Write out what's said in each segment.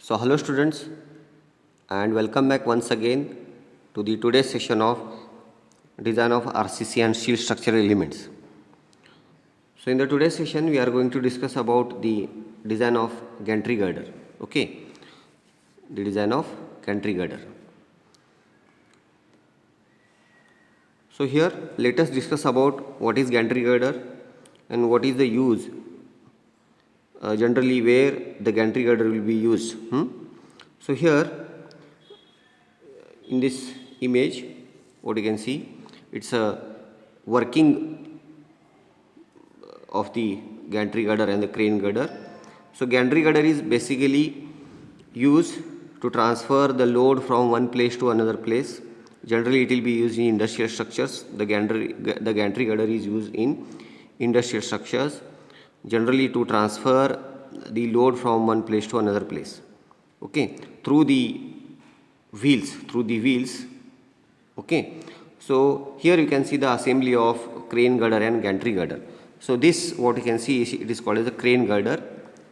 So hello students and welcome back once again to the today's session of design of RCC and steel structural elements. So in the today's session we are going to discuss about the design of gantry girder. Okay, the design of gantry girder. So here let us discuss about what is gantry girder and what is the use generally where the gantry girder will be used. So here in this image what you can see, it's a working of the gantry girder and the crane girder. So gantry girder is basically used to transfer the load from one place to another place. Generally it will be used in industrial structures. The gantry girder is used in industrial structures generally to transfer the load from one place to another place, okay, through the wheels. Okay, so here you can see the assembly of crane girder and gantry girder. So this what you can see is, it is called as a crane girder.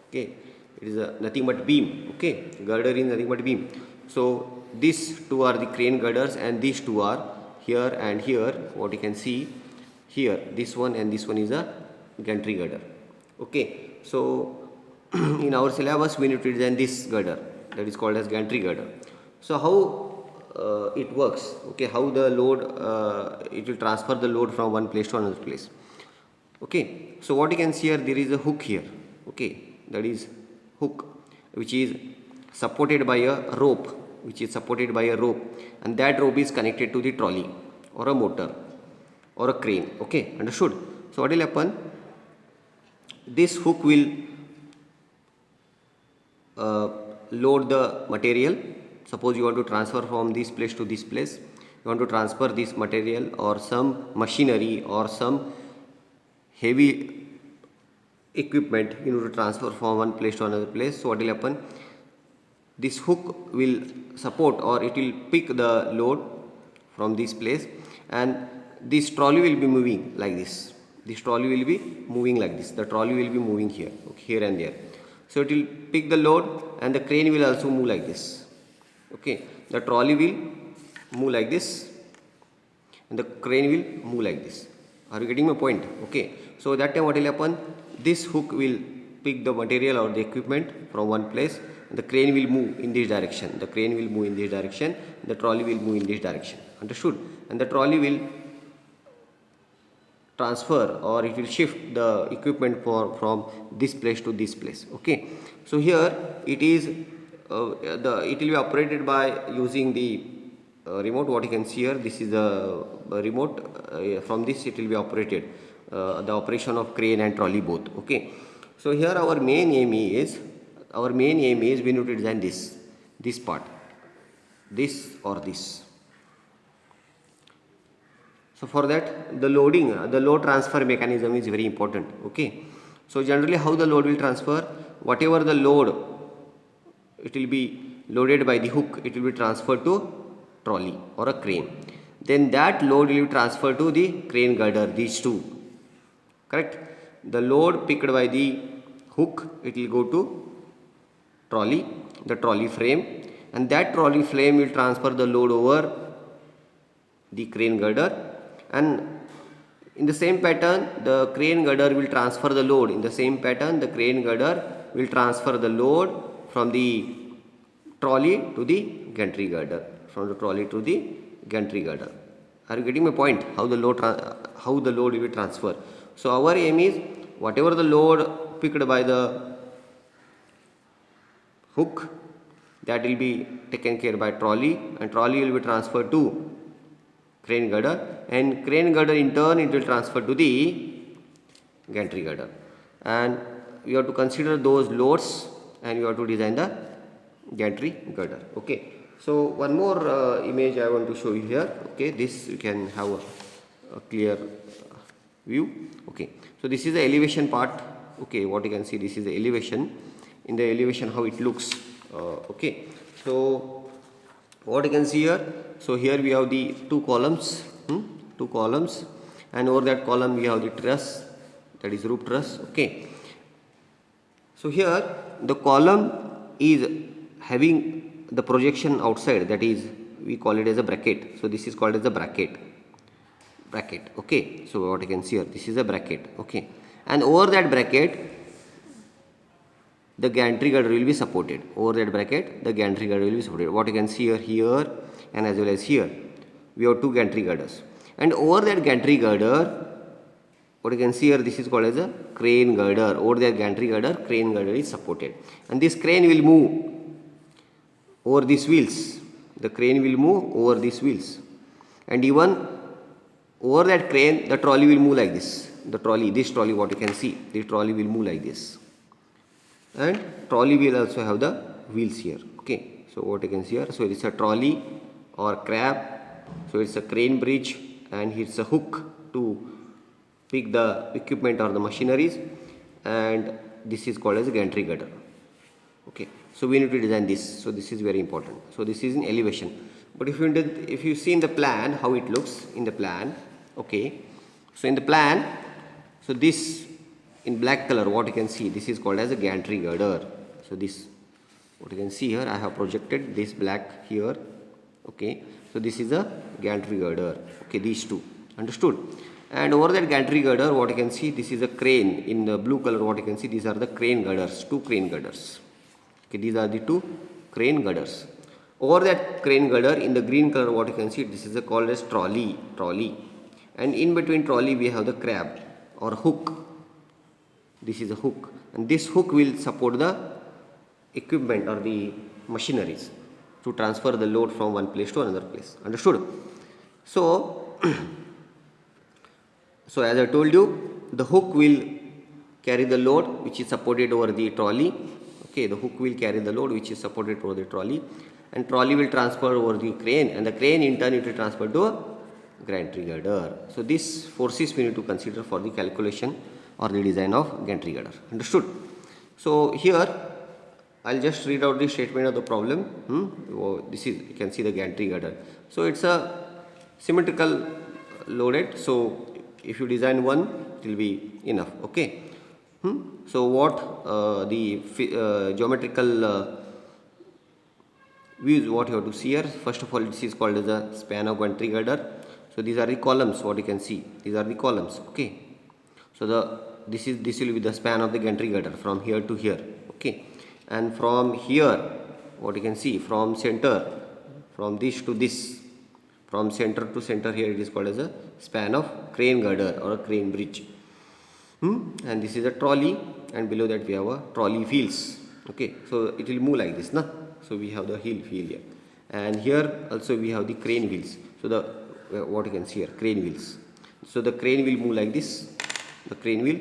Okay, it is nothing but beam. Okay, girder is nothing but beam. So these two are the crane girders and these two are here and here. What you can see here, this one and this one is a gantry girder. Okay, so in our syllabus we need to design this girder, that is called as gantry girder. So how it works, okay, how the load it will transfer the load from one place to another place. Okay, so what you can see here, there is a hook here. Okay, that is hook which is supported by a rope, and that rope is connected to the trolley or a motor or a crane. Okay, understood. So what will happen, this hook will load the material. Suppose you want to transfer from this place to this place, you want to transfer this material or some machinery or some heavy equipment you need to transfer from one place to another place. So what will happen, this hook will support or it will pick the load from this place, and this trolley will be moving like this. The trolley will be moving here, okay, here and there. So it will pick the load and the crane will also move like this. Okay, the trolley will move like this and the crane will move like this. Are you getting my point? Okay, so that time what will happen, this hook will pick the material or the equipment from one place, and the crane will move in this direction, the trolley will move in this direction. Understood? And the trolley will transfer or it will shift the equipment from this place to this place. Okay, so here it is it will be operated by using the remote. What you can see here, this is the remote. From this it will be operated, the operation of crane and trolley both. Okay, so here our main aim is we need to design this part, this or this. So for that the load transfer mechanism is very important. Okay, so generally how the load will transfer, whatever the load it will be loaded by the hook, it will be transferred to trolley or a crane. Then that load will be transferred to the crane girder, these two. Correct? The load picked by the hook, it will go to trolley, the trolley frame, and that trolley frame will transfer the load over the crane girder, and in the same pattern the crane girder will transfer the load. In the same pattern the crane girder will transfer the load from the trolley to the gantry girder, Are you getting my point? How the load will be transferred. So our aim is whatever the load picked by the hook, that will be taken care by trolley, and trolley will be transferred to crane girder, and crane girder in turn it will transfer to the gantry girder, and you have to consider those loads and you have to design the gantry girder. Okay, so one more image I want to show you here. Okay, this you can have a clear view. Okay, so this is the elevation part. Okay, what you can see, this is the elevation. In the elevation how it looks. Okay, so what you can see here, so here we have the two columns, and over that column we have the truss, that is roof truss. Okay, so here the column is having the projection outside, that is we call it as a bracket. So this is called as a bracket. Okay, so what you can see here, this is a bracket. Okay, and over that bracket the gantry girder will be supported. Over that bracket the gantry girder will be supported. What you can see here and as well as here, we have two gantry girders, and over that gantry girder, what you can see here, this is called as a crane girder. Over that gantry girder, crane girder is supported, and this crane will move over these wheels. The crane will move over these wheels, and even over that crane the trolley will move like this. This trolley, what you can see, the trolley will move like this, and trolley will also have the wheels here. Okay, so what you can see here, so it is a trolley or crab, so it's a crane bridge, and it's a hook to pick the equipment or the machineries, and this is called as a gantry girder. Okay, so we need to design this. So this is very important. So this is in elevation, but if you see in the plan how it looks in the plan. Okay, so in the plan, so this in black color, what you can see, this is called as a gantry girder. So this, what you can see here, I have projected this black here. Okay, so this is a gantry girder. Okay, these two, understood? And over that gantry girder, what you can see, this is a crane. In the blue color, what you can see, these are the crane girders, two crane girders. Okay, these are the two crane girders. Over that crane girder, in the green color, what you can see, this is called as trolley. And in between trolley, we have the crab or hook. This is a hook, and this hook will support the equipment or the machineries to transfer the load from one place to another place. Understood? So, so as I told you, the hook will carry the load which is supported over the trolley. Okay, the hook will carry the load which is supported over the trolley, and trolley will transfer over the crane, and the crane in turn it will transfer to a gantry girder. So these forces we need to consider for the calculation or the design of gantry girder. Understood? So here I'll just read out the statement of the problem. This is, you can see the gantry girder. So it's a symmetrical loaded. So if you design one, it will be enough. Okay. So what the geometrical views what you have to see here. First of all, this is called as a span of gantry girder. So these are the columns. What you can see, these are the columns. Okay. So this will be the span of the gantry girder from here to here. Okay. And from here, what you can see, from center, from this to this, from center to center, here it is called as a span of crane girder or a crane bridge. And this is a trolley, and below that we have a trolley wheels. Okay, so it will move like this, na? So we have the wheel here, and here also we have the crane wheels. So the what you can see here, crane wheels. So the crane will move like this. The crane will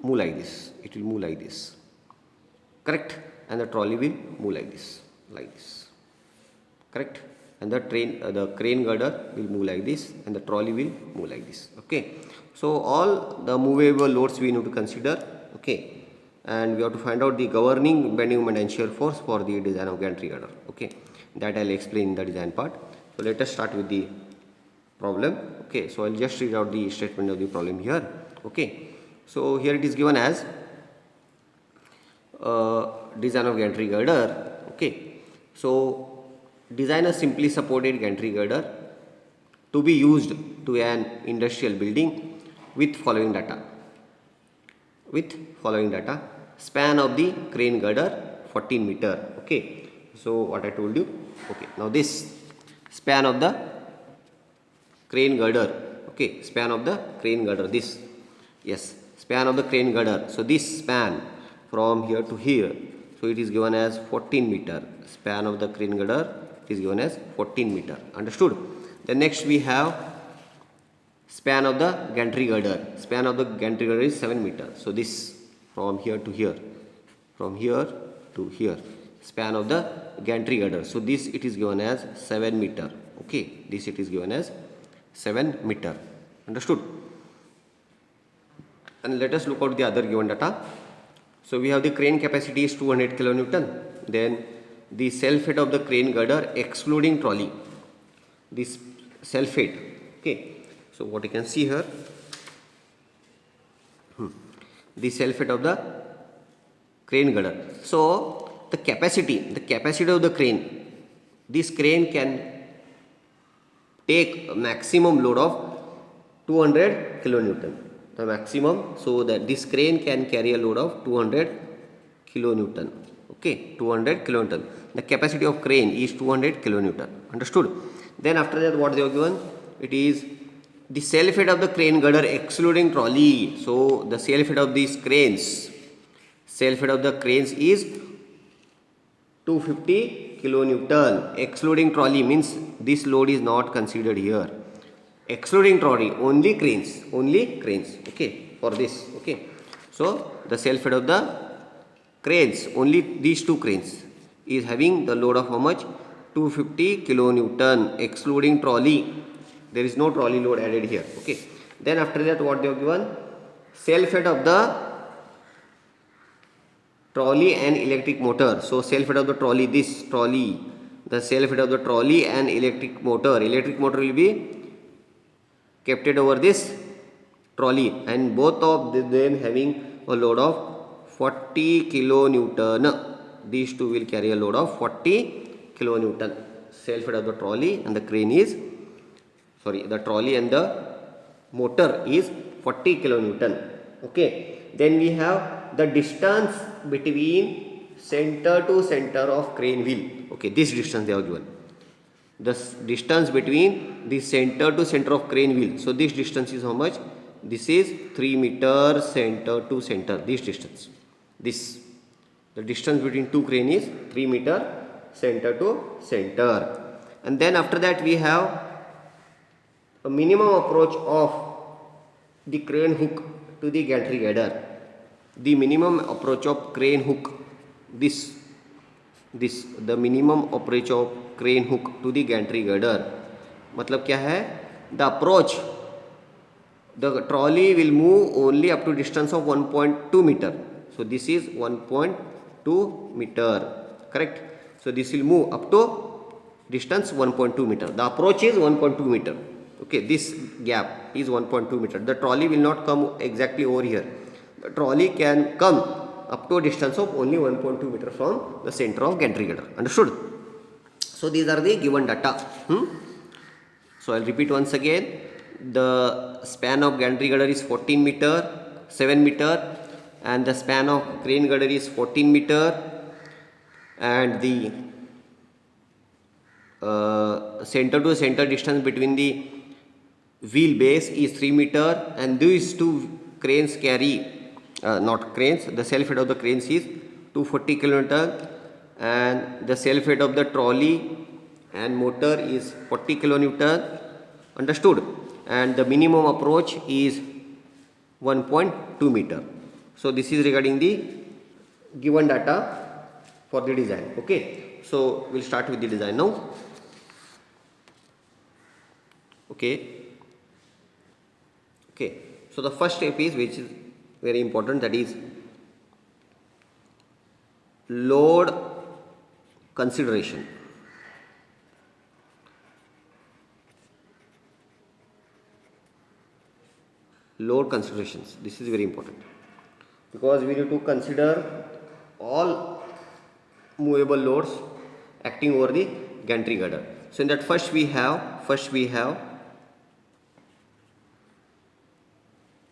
move like this. It will move like this. Correct? And the trolley will move like this, correct? And the crane girder will move like this, and the trolley will move like this. Okay, so all the movable loads we need to consider. Okay, and we have to find out the governing bending moment and shear force for the design of gantry girder. Okay, that I'll explain in the design part. So let us start with the problem. Okay, so I'll just read out the statement of the problem here. Okay, so here it is given as design of gantry girder. Okay, so design a simply supported gantry girder to be used to an industrial building with following data. Span of the crane girder 14 meter. Okay, so what I told you. Okay, now this span of the crane girder. Okay, span of the crane girder. This, yes, span of the crane girder. So this span from here to here, so it is given as 14 meter. Span of the crane girder is given as 14 meter. Understood? Then next we have span of the gantry girder. Span of the gantry girder is 7 meter. So this from here to here, span of the gantry girder. So this it is given as 7 meter. Okay, this it is given as 7 meter. Understood? And let us look at the other given data. So we have the crane capacity is 200 kilonewton. Then the self height of the crane girder excluding trolley. This self height. Okay. So what you can see here. The self height of the crane girder. So the capacity of the crane, this crane can take a maximum load of 200 kilonewton. The maximum, so that this crane can carry a load of 200 kilonewton. Okay, 200 kilonewton. The capacity of crane is 200 kilonewton. Understood? Then after that, what they have given? It is the self weight of the crane girder excluding trolley. So the self weight of these cranes, self weight of the cranes is 250 kilonewton excluding trolley, means this load is not considered here. Excluding trolley, only cranes, okay, for this, okay. So the self weight of the cranes, only these two cranes, is having the load of how much? 250 kilonewton excluding trolley. There is no trolley load added here, okay. Then after that, what they have given? Self weight of the trolley and electric motor. So self weight of the trolley, this trolley, the self weight of the trolley and electric motor will be kept over this trolley, and both of them having a load of 40 kilonewton. These two will carry a load of 40 kilonewton. Self weight of the trolley and the crane is, the trolley and the motor is 40 kilonewton. Okay. Then we have the distance between center to center of crane wheel. Okay, this distance they have given. The distance between the center to center of crane wheel. So this distance is how much? This is 3 meter center to center. This distance. The distance between two crane is 3 meter center to center. And then after that we have a minimum approach of the crane hook to the gantry girder. The minimum approach of crane hook, the minimum approach of crane hook to the gantry girder. मतलब क्या है? The approach, the trolley will move only up to distance of 1.2 meter. So this is 1.2 meter, correct? So this will move up to distance 1.2 meter. The approach is 1.2 meter. Okay, this gap is 1.2 meter. The trolley will not come exactly over here. The trolley can come up to a distance of only 1.2 meter from the center of gantry girder. Understood? So these are the given data. So I'll repeat once again. The span of gantry girder is 7 meter, and the span of crane girder is 14 meter, and the center to center distance between the wheel base is 3 meter, and these two cranes carry, not cranes, the self weight of the cranes is 240 kilonewton, and the self weight of the trolley and motor is 40 kilonewton. Understood? And the minimum approach is 1.2 meter. So this is regarding the given data for the design. Okay, so we'll start with the design now. Okay, so the first step is, which is very important, that is load consideration. Load considerations. This is very important because we need to consider all movable loads acting over the gantry girder. So in that first we have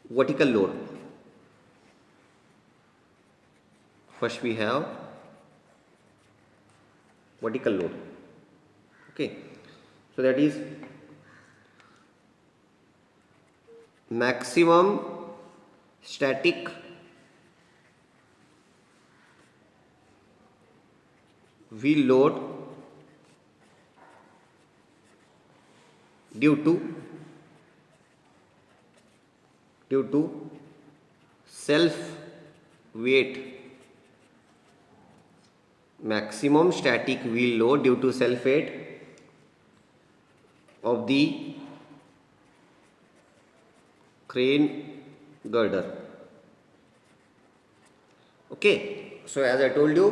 vertical load. First we have vertical load. Okay, so that is maximum static wheel load due to self weight, maximum static wheel load due to self weight of the crane girder. Okay, so as I told you,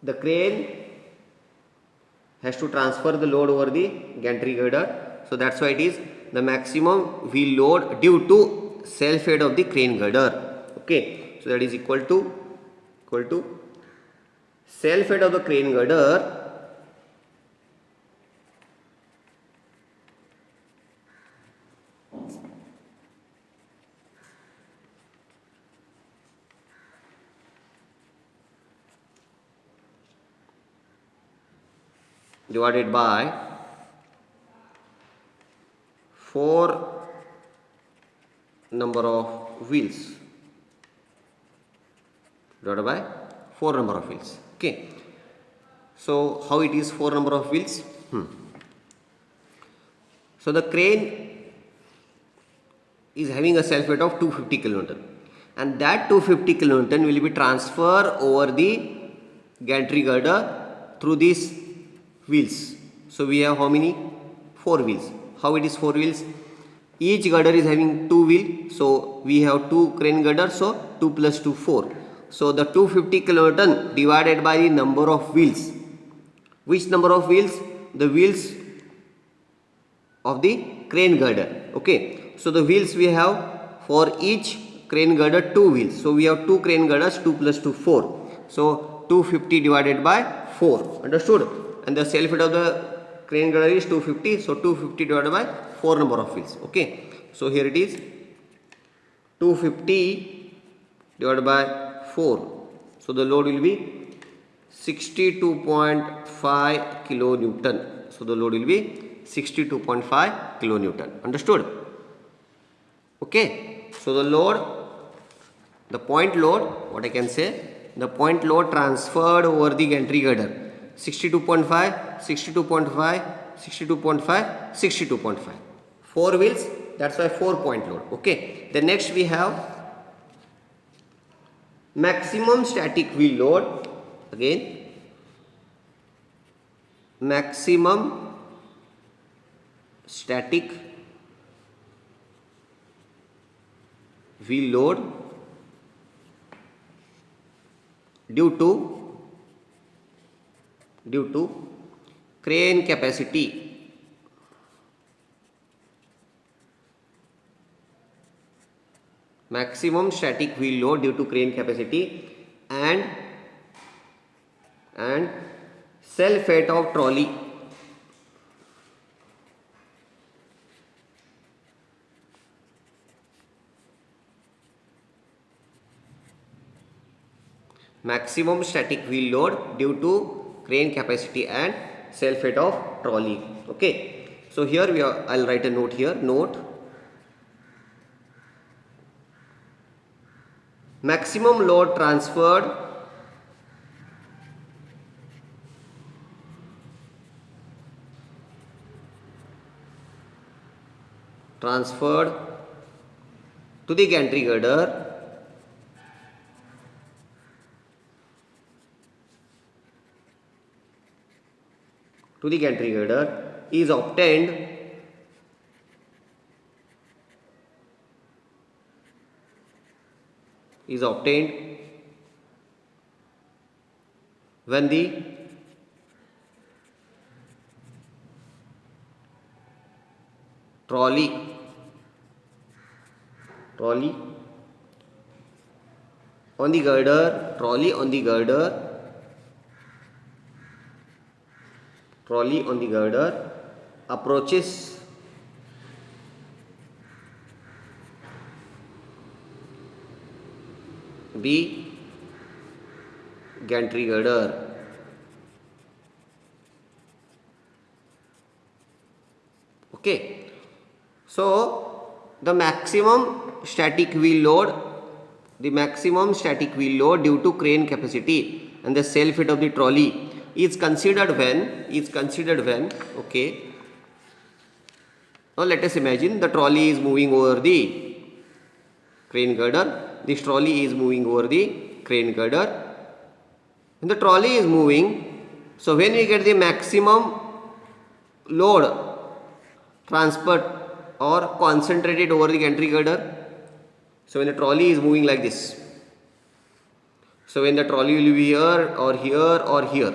the crane has to transfer the load over the gantry girder. So that's why it is the maximum wheel load due to self height of the crane girder. Okay, so that is equal to self height of the crane girder divided by 4 number of wheels divided by 4 number of wheels. Okay, so how it is 4 number of wheels? So the crane is having a self weight of 250 kilonewton, and that 250 kilonewton will be transferred over the gantry girder through these wheels. So we have how many? 4 wheels. How it is 4 wheels? Each girder is having 2 wheels, so we have 2 crane girders, so 2 plus 2 4. So the 250 kilonewton divided by the number of wheels. Which number of wheels? The wheels of the crane girder. Okay, so the wheels we have for each crane girder 2 wheels. So we have 2 crane girders, 2 plus 2 4. So 250 divided by 4. Understood? And the self height of the crane girder is 250. So 250 divided by 4 number of wheels. Okay, so here it is 250 divided by 4. So the load will be 62.5 kilonewton. So the load will be 62.5 kilonewton. Understood? Okay, so the load, the point load, what I can say, the point load transferred over the gantry girder 62.5, 62.5, 62.5, 62.5. 4 wheels, that's why 4 point load. Okay, then next we have maximum static wheel load. Again, maximum static wheel load due to crane capacity. Maximum static wheel load due to crane capacity and self height of trolley. Maximum static wheel load due to crane capacity and self height of trolley. Okay, so here we are, I'll write a note here. Note, maximum load transferred to the gantry girder is obtained when the trolley on the girder approaches the gantry girder. Okay, so the maximum static wheel load due to crane capacity and the self height of the trolley is considered when okay, now let us imagine the trolley is moving over the crane girder. This trolley is moving over the crane girder. When the trolley is moving, so when we get the maximum load transferred or concentrated over the gantry girder, so when the trolley is moving like this, so when the trolley will be here or here or here,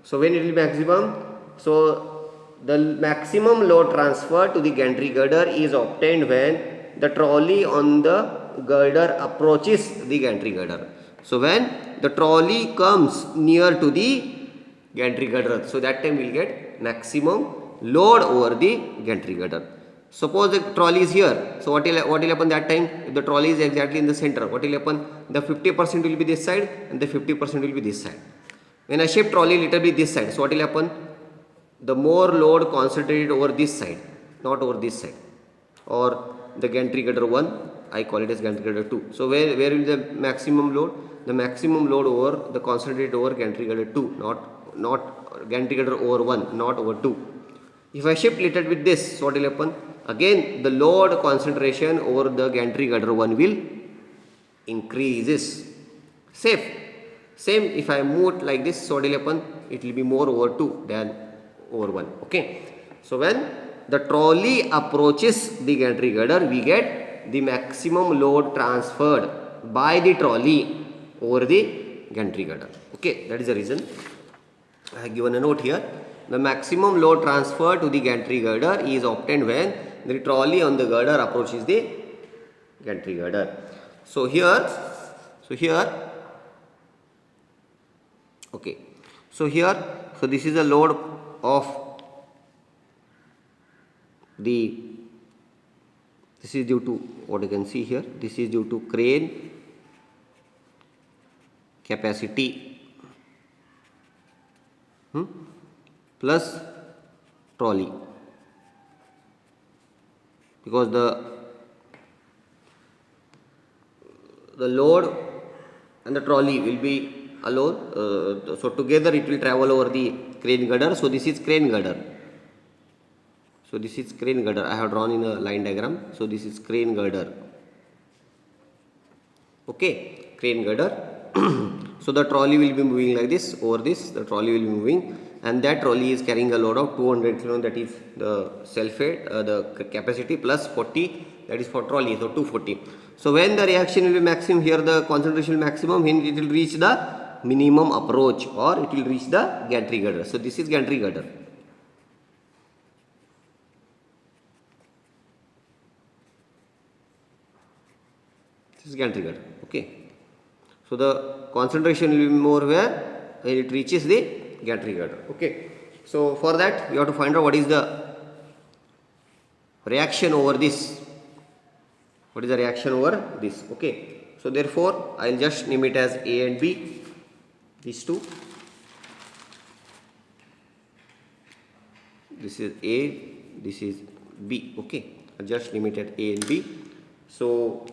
so when it will be maximum, so the maximum load transfer to the gantry girder is obtained when the trolley on the girder approaches the gantry girder. So when the trolley comes near to the gantry girder, so that time we will get maximum load over the gantry girder. Suppose the trolley is here, so what will happen that time? If the trolley is exactly in the center, what will happen? The 50% will be this side and the 50% will be this side. When I shift trolley little bit this side, so what will happen? The more load concentrated over this side, not over this side, or the gantry girder 1, I call it as gantry girder 2. So where will the maximum load? The maximum load over the concentrated over gantry girder 2, not gantry girder over 1, not over 2. If I shift little bit this, so what will happen? Again the load concentration over the gantry girder 1 will increases. Same if I move it like this, so what will happen? It will be more over 2 than over 1. Okay. So when the trolley approaches the gantry girder, we get the maximum load transferred by the trolley over the gantry girder. Okay, that is the reason I have given a note here. The maximum load transfer to the gantry girder is obtained when the trolley on the girder approaches the gantry girder. So here, okay. So this is the load of this is due to what you can see here. This is due to crane capacity plus trolley, because the load and the trolley will be alone, so together it will travel over the crane girder. So this is crane girder. So this is crane girder. I have drawn in a line diagram. So this is crane girder. Okay, crane girder. So the trolley will be moving like this over this. The trolley will be moving, and that trolley is carrying a load of 200 kg. That is the self-weight, the capacity plus 40. That is for trolley. So 240. So when the reaction will be maximum, here the concentration maximum, when it will reach the minimum approach, or it will reach the gantry girder. So this is gantry girder. This is gantry girder. Okay. So the concentration will be more where it reaches the gantry girder. Okay. So for that we have to find out what is the reaction over this. What is the reaction over this? Okay. So therefore I will just name it as A and B. These two. This is A, this is B. Okay. I just name it as A and B. So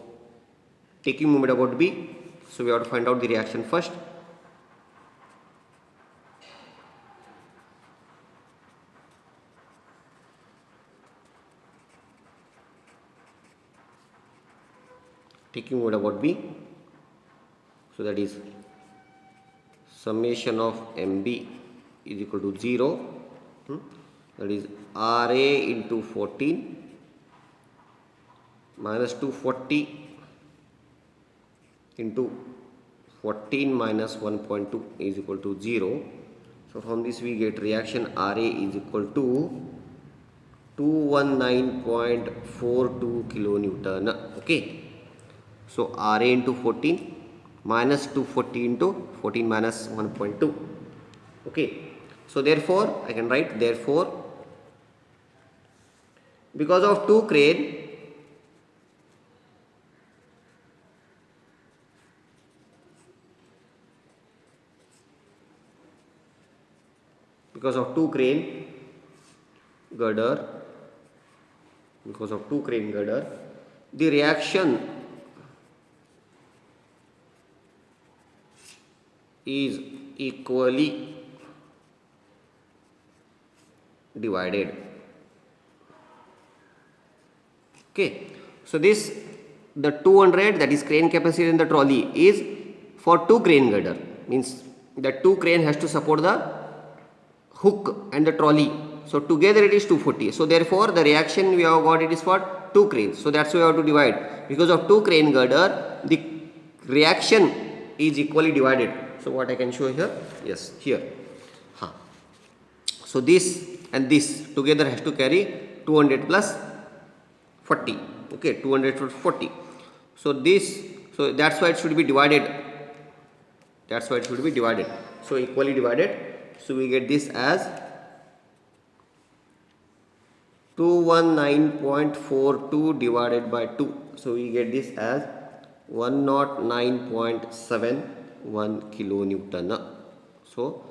taking moment about B. So we have to find out the reaction first. Taking moment about B. So that is summation of MB is equal to 0. That is RA into 14 minus 240 into 14 minus 1.2 is equal to 0. So from this we get reaction RA is equal to 219.42 kilonewton. Okay. So RA into 14 minus 240 into 14 minus 1.2. Okay. So therefore I can write, therefore because of two crane girder, the reaction is equally divided. Okay. So this, the 200, that is crane capacity in the trolley, is for two crane girder, means the two crane has to support the hook and the trolley. So together it is 240. So therefore the reaction we have got, it is for two cranes. So that's why we have to divide. Because of two crane girder, the reaction is equally divided. So what I can show here? Yes, here. So this and this together has to carry 200 plus 40. Okay, 200 to 40. So that's why it should be divided. That's why it should be divided. So equally divided. So we get this as 219.42 divided by 2. So we get this as 109.71 kilonewton. So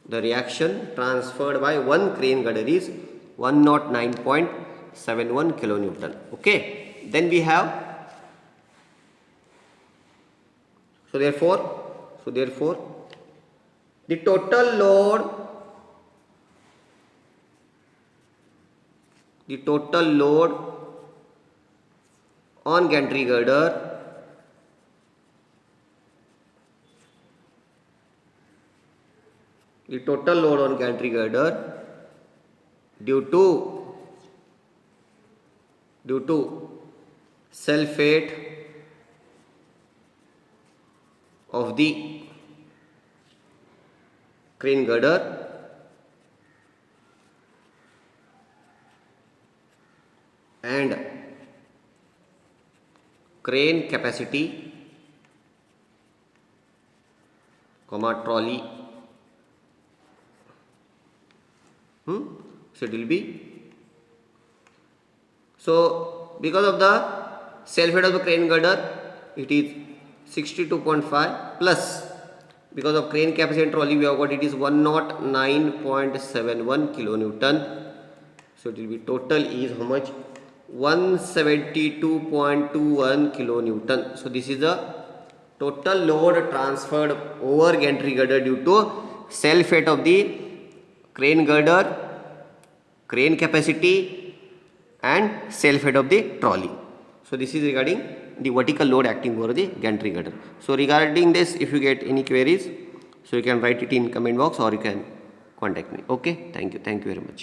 the reaction transferred by one crane girder is 109.71 kilonewton. Okay. Then we have, so therefore the total load on gantry girder due to self-weight of the crane girder and crane capacity, trolley. So it will be, so because of the self weight of the crane girder it is 62.5 plus because of crane capacity and trolley we have got it is 109.71 kilonewton. So it will be total is how much? 172.21 kilonewton. So this is the total load transferred over gantry girder due to self weight of the crane girder, crane capacity and self weight of the trolley. So this is regarding the vertical load acting over the gantry girder. So regarding this, if you get any queries, so you can write it in comment box or you can contact me. Okay, thank you very much.